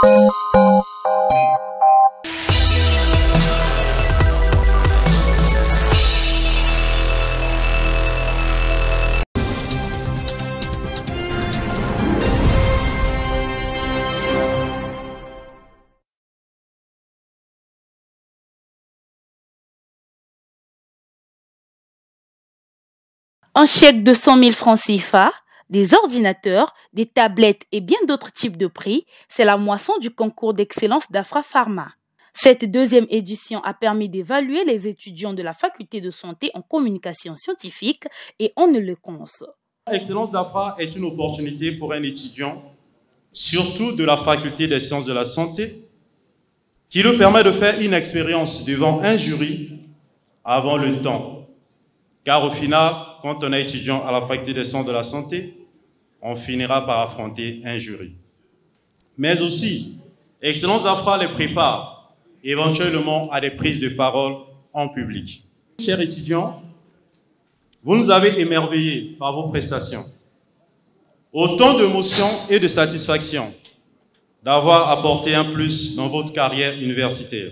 Un chèque de 100 000 francs CFA, des ordinateurs, des tablettes et bien d'autres types de prix, c'est la moisson du concours d'excellence d'Afra Pharma. Cette deuxième édition a permis d'évaluer les étudiants de la faculté de santé en communication scientifique et en éloquence. L'excellence d'Afra est une opportunité pour un étudiant, surtout de la faculté des sciences de la santé, qui lui permet de faire une expérience devant un jury avant le temps. Car au final, quand on est étudiant à la faculté des sciences de la santé, on finira par affronter un jury. Mais aussi, Excellence d'Afra les prépare éventuellement à des prises de parole en public. Chers étudiants, vous nous avez émerveillés par vos prestations. Autant d'émotions et de satisfaction d'avoir apporté un plus dans votre carrière universitaire.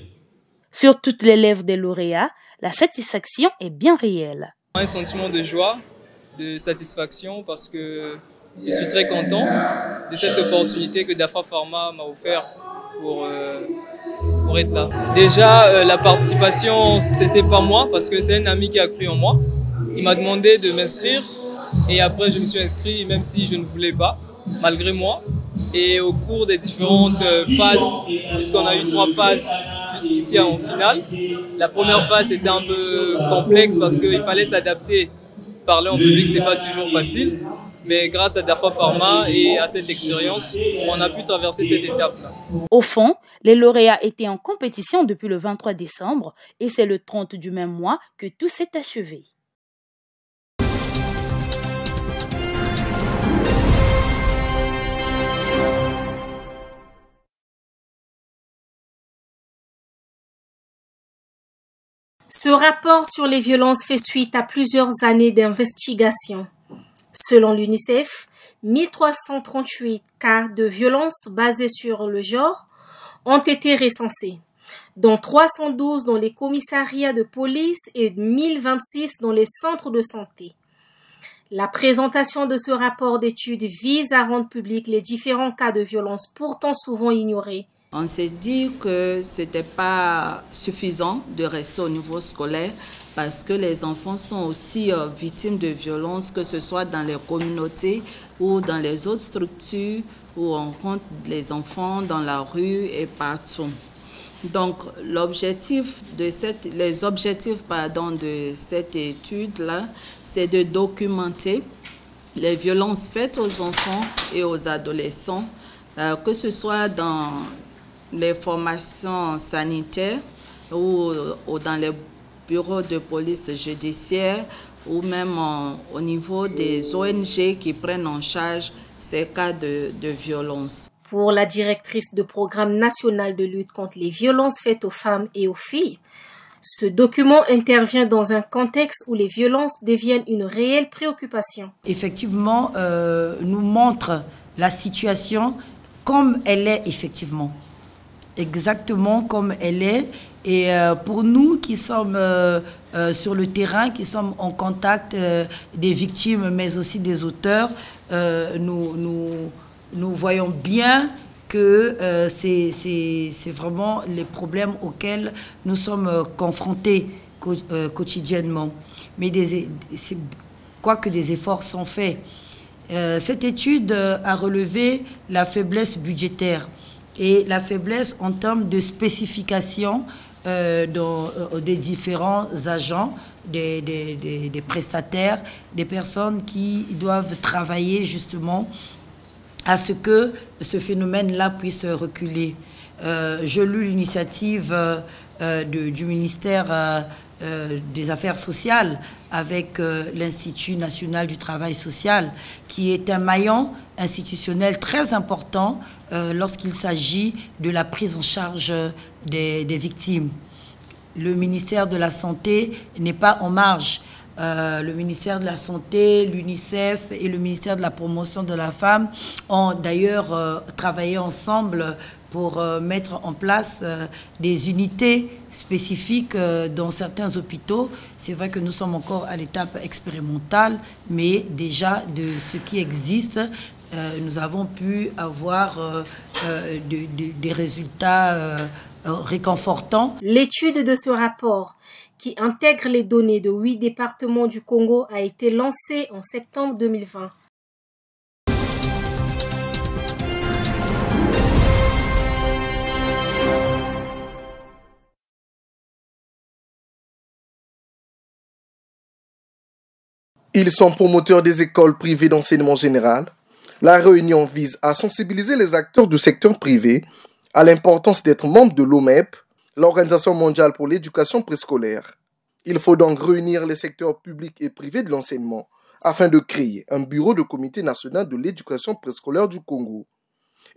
Sur toutes les lèvres des lauréats, la satisfaction est bien réelle. Un sentiment de joie, de satisfaction parce que je suis très content de cette opportunité que d'Afra Pharma m'a offert pour être là. Déjà, la participation, c'était pas moi parce que c'est un ami qui a cru en moi. Il m'a demandé de m'inscrire et après je me suis inscrit même si je ne voulais pas, malgré moi. Et au cours des différentes phases, puisqu'on a eu 3 phases jusqu'ici en finale, la première phase était un peu complexe parce qu'il fallait s'adapter. Parler en public, c'est pas toujours facile, mais grâce à d'Afra Pharma et à cette expérience, on a pu traverser cette étape-là. Au fond, les lauréats étaient en compétition depuis le 23 décembre et c'est le 30 du même mois que tout s'est achevé. Ce rapport sur les violences fait suite à plusieurs années d'investigation. Selon l'UNICEF, 1338 cas de violences basées sur le genre ont été recensés, dont 312 dans les commissariats de police et 1026 dans les centres de santé. La présentation de ce rapport d'étude vise à rendre public les différents cas de violence pourtant souvent ignorés. On s'est dit que ce n'était pas suffisant de rester au niveau scolaire parce que les enfants sont aussi victimes de violences, que ce soit dans les communautés ou dans les autres structures où on rencontre les enfants dans la rue et partout. Donc, les objectifs de cette étude-là, c'est de documenter les violences faites aux enfants et aux adolescents, que ce soit dans les formations sanitaires ou dans les bureaux de police judiciaire ou même au niveau des ONG qui prennent en charge ces cas de violence. Pour la directrice du programme national de lutte contre les violences faites aux femmes et aux filles, ce document intervient dans un contexte où les violences deviennent une réelle préoccupation. Effectivement, nous montre la situation comme elle est effectivement. Exactement comme elle est. Et pour nous qui sommes sur le terrain, qui sommes en contact des victimes, mais aussi des auteurs, nous voyons bien que c'est vraiment les problèmes auxquels nous sommes confrontés quotidiennement. Mais quoique des efforts sont faits. Cette étude a relevé la faiblesse budgétaire et la faiblesse en termes de spécification des différents agents, des prestataires, des personnes qui doivent travailler justement à ce que ce phénomène-là puisse reculer. Je lus l'initiative du ministère des Affaires sociales avec l'Institut national du travail social, qui est un maillon institutionnel très important lorsqu'il s'agit de la prise en charge des victimes. Le ministère de la Santé n'est pas en marge. le ministère de la Santé, l'UNICEF et le ministère de la Promotion de la Femme ont d'ailleurs travaillé ensemble pour mettre en place des unités spécifiques dans certains hôpitaux. C'est vrai que nous sommes encore à l'étape expérimentale, mais déjà de ce qui existe, nous avons pu avoir des résultats réconfortants. L'étude de ce rapport, qui intègre les données de 8 départements du Congo, a été lancée en septembre 2020. Ils sont promoteurs des écoles privées d'enseignement général. La réunion vise à sensibiliser les acteurs du secteur privé à l'importance d'être membre de l'OMEP, l'Organisation mondiale pour l'éducation préscolaire. Il faut donc réunir les secteurs publics et privés de l'enseignement afin de créer un bureau de comité national de l'éducation préscolaire du Congo.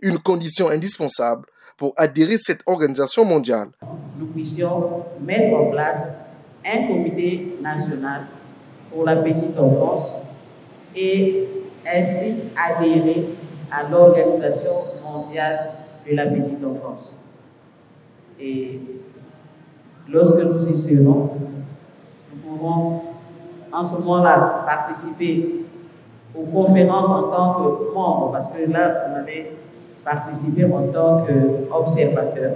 Une condition indispensable pour adhérer à cette organisation mondiale. Nous puissions mettre en place un comité national pour la petite enfance et ainsi adhérer à l'Organisation mondiale de la petite enfance. Et lorsque nous y serons, nous pourrons en ce moment-là participer aux conférences en tant que membre, parce que là, on avait participé en tant qu'observateur.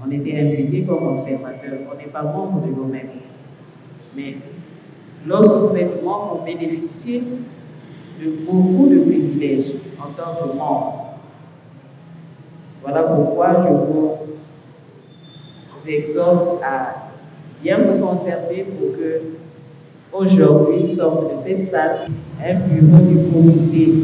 On était impliqué comme observateur, on n'est pas membre de l'OMEP. Mais lorsque vous êtes membre, vous bénéficiez de beaucoup de privilèges en tant que membre. Voilà pourquoi je vous exhorte à bien vous conserver pour que aujourd'hui sorte de cette salle un bureau du comité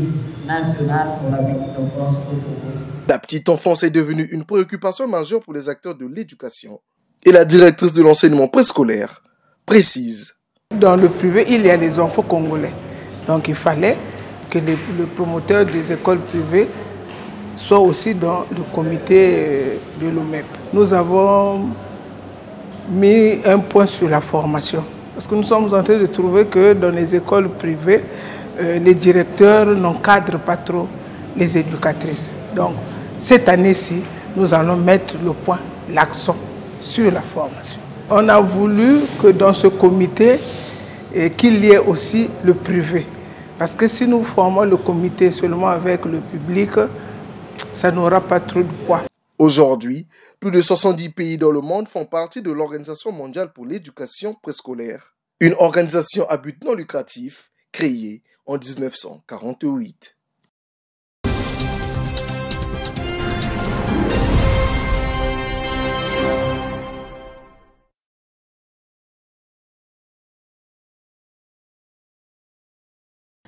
national pour la petite enfance au Congo. La petite enfance est devenue une préoccupation majeure pour les acteurs de l'éducation. Et la directrice de l'enseignement préscolaire précise. Dans le privé, il y a les enfants congolais. Donc il fallait que le promoteur des écoles privées soit aussi dans le comité de l'OMEP. Nous avons mis un point sur la formation. Parce que nous sommes en train de trouver que dans les écoles privées, les directeurs n'encadrent pas trop les éducatrices. Donc cette année-ci, nous allons mettre l'accent sur la formation. On a voulu que dans ce comité, qu'il y ait aussi le privé. Parce que si nous formons le comité seulement avec le public, ça n'aura pas trop de poids. Aujourd'hui, plus de 70 pays dans le monde font partie de l'Organisation mondiale pour l'éducation préscolaire. Une organisation à but non lucratif créée en 1948.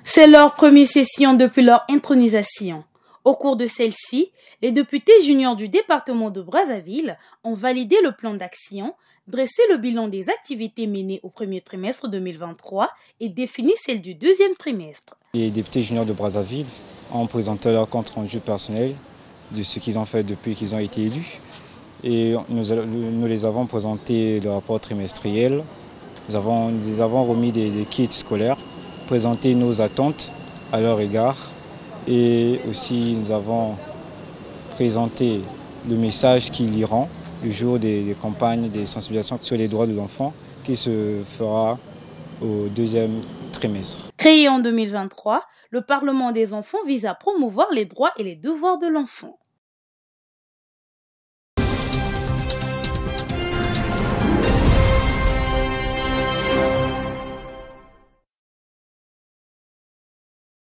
C'est leur première session depuis leur intronisation. Au cours de celle-ci, les députés juniors du département de Brazzaville ont validé le plan d'action, dressé le bilan des activités menées au premier trimestre 2023 et défini celle du deuxième trimestre. Les députés juniors de Brazzaville ont présenté leur compte rendu personnel de ce qu'ils ont fait depuis qu'ils ont été élus. Et nous les avons présenté le rapport trimestriel. Nous avons remis des kits scolaires, présenté nos attentes à leur égard. Et aussi, nous avons présenté le message qu'ils liront le jour des campagnes de sensibilisation sur les droits de l'enfant qui se fera au deuxième trimestre. Créé en 2023, le Parlement des enfants vise à promouvoir les droits et les devoirs de l'enfant.